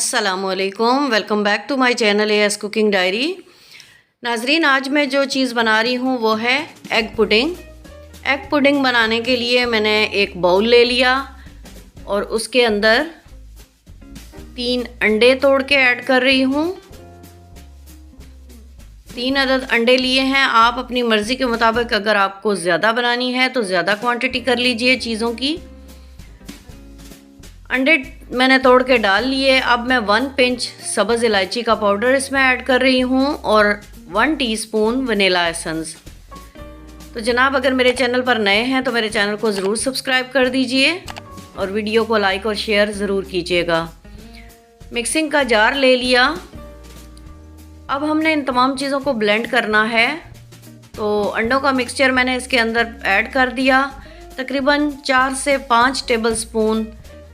अस्सलामुअलैकुम, welcome back to my channel AS cooking diary. नाजरीन, आज मैं जो चीज़ बना रही हूँ वो है एग पुडिंग। एग पुडिंग बनाने के लिए मैंने एक बाउल ले लिया और उसके अंदर 3 अंडे तोड़ के ऐड कर रही हूँ। 3 अदद अंडे लिए हैं। आप अपनी मर्ज़ी के मुताबिक अगर आपको ज़्यादा बनानी है तो ज़्यादा क्वांटिटी कर लीजिए चीज़ों की। अंडे मैंने तोड़ के डाल लिए। अब मैं 1 पिंच सब्ज़ इलायची का पाउडर इसमें ऐड कर रही हूँ और 1 टीस्पून वनीला एसेंस। तो जनाब, अगर मेरे चैनल पर नए हैं तो मेरे चैनल को ज़रूर सब्सक्राइब कर दीजिए और वीडियो को लाइक और शेयर ज़रूर कीजिएगा। मिक्सिंग का जार ले लिया। अब हमने इन तमाम चीज़ों को ब्लेंड करना है। तो अंडों का मिक्सचर मैंने इसके अंदर ऐड कर दिया। तकरीबन 4 से 5 टेबल स्पून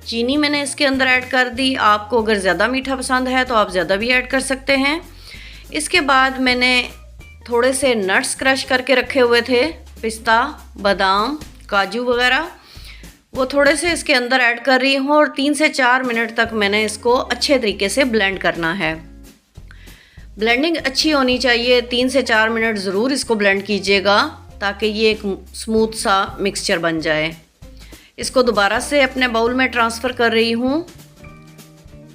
चीनी मैंने इसके अंदर ऐड कर दी। आपको अगर ज़्यादा मीठा पसंद है तो आप ज़्यादा भी ऐड कर सकते हैं। इसके बाद मैंने थोड़े से नट्स क्रश करके रखे हुए थे, पिस्ता, बादाम, काजू वगैरह, वो थोड़े से इसके अंदर ऐड कर रही हूँ और 3 से 4 मिनट तक मैंने इसको अच्छे तरीके से ब्लेंड करना है। ब्लेंडिंग अच्छी होनी चाहिए। 3 से 4 मिनट ज़रूर इसको ब्लेंड कीजिएगा ताकि ये एक स्मूथ सा मिक्सचर बन जाए। इसको दोबारा से अपने बाउल में ट्रांसफ़र कर रही हूँ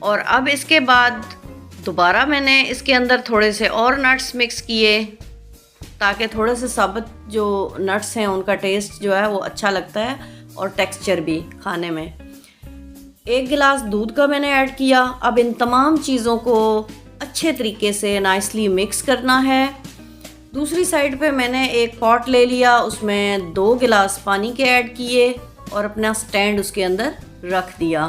और अब इसके बाद दोबारा मैंने इसके अंदर थोड़े से और नट्स मिक्स किए ताकि थोड़े से साबुत जो नट्स हैं उनका टेस्ट जो है वो अच्छा लगता है और टेक्सचर भी खाने में। 1 गिलास दूध का मैंने ऐड किया। अब इन तमाम चीज़ों को अच्छे तरीके से नाइसली मिक्स करना है। दूसरी साइड पे मैंने एक पॉट ले लिया, उसमें 2 गिलास पानी के ऐड किए और अपना स्टैंड उसके अंदर रख दिया।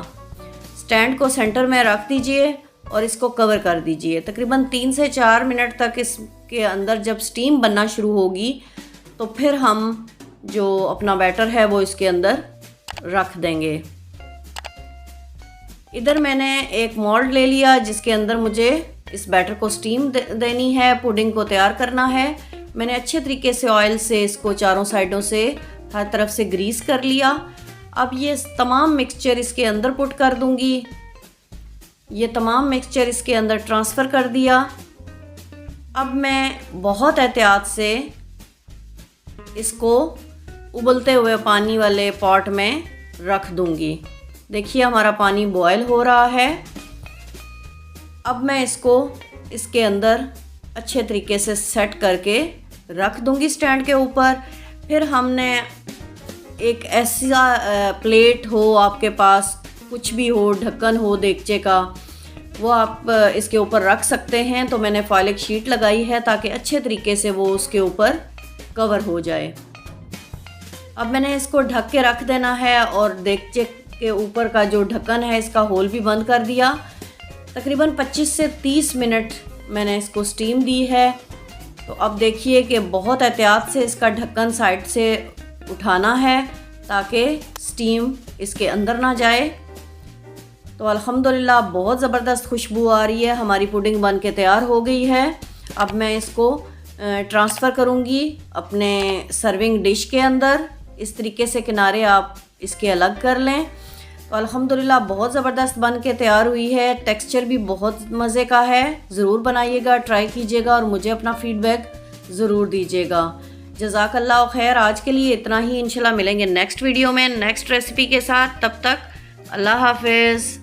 स्टैंड को सेंटर में रख दीजिए और इसको कवर कर दीजिए। तकरीबन 3 से 4 मिनट तक इसके अंदर जब स्टीम बनना शुरू होगी तो फिर हम जो अपना बैटर है वो इसके अंदर रख देंगे। इधर मैंने एक मोल्ड ले लिया जिसके अंदर मुझे इस बैटर को स्टीम देनी है, पुडिंग को तैयार करना है। मैंने अच्छे तरीके से ऑयल से इसको चारों साइडों से हर तरफ से ग्रीस कर लिया। अब ये तमाम मिक्सचर इसके अंदर पुट कर दूंगी। ये तमाम मिक्सचर इसके अंदर ट्रांसफ़र कर दिया। अब मैं बहुत एहतियात से इसको उबलते हुए पानी वाले पॉट में रख दूंगी। देखिए हमारा पानी बॉयल हो रहा है। अब मैं इसको इसके अंदर अच्छे तरीके से सेट करके रख दूंगी स्टैंड के ऊपर। फिर हमने एक ऐसा प्लेट हो आपके पास, कुछ भी हो, ढक्कन हो देगचे का, वो आप इसके ऊपर रख सकते हैं। तो मैंने फॉइल एक शीट लगाई है ताकि अच्छे तरीके से वो उसके ऊपर कवर हो जाए। अब मैंने इसको ढक के रख देना है और देगचे के ऊपर का जो ढक्कन है इसका होल भी बंद कर दिया। तकरीबन 25 से 30 मिनट मैंने इसको स्टीम दी है। तो अब देखिए कि बहुत एहतियात से इसका ढक्कन साइड से उठाना है ताकि स्टीम इसके अंदर ना जाए। तो अल्हम्दुलिल्लाह बहुत ज़बरदस्त खुशबू आ रही है। हमारी पुडिंग बन के तैयार हो गई है। अब मैं इसको ट्रांसफ़र करूँगी अपने सर्विंग डिश के अंदर। इस तरीके से किनारे आप इसके अलग कर लें। तो अल्हम्दुलिल्लाह बहुत ज़बरदस्त बन के तैयार हुई है। टेक्सचर भी बहुत मज़े का है। ज़रूर बनाइएगा, ट्राई कीजिएगा और मुझे अपना फ़ीडबैक ज़रूर दीजिएगा। जज़ाकल्लाह खैर। आज के लिए इतना ही। इंशाल्लाह मिलेंगे नेक्स्ट वीडियो में नेक्स्ट रेसिपी के साथ। तब तक अल्लाह हाफ़िज़।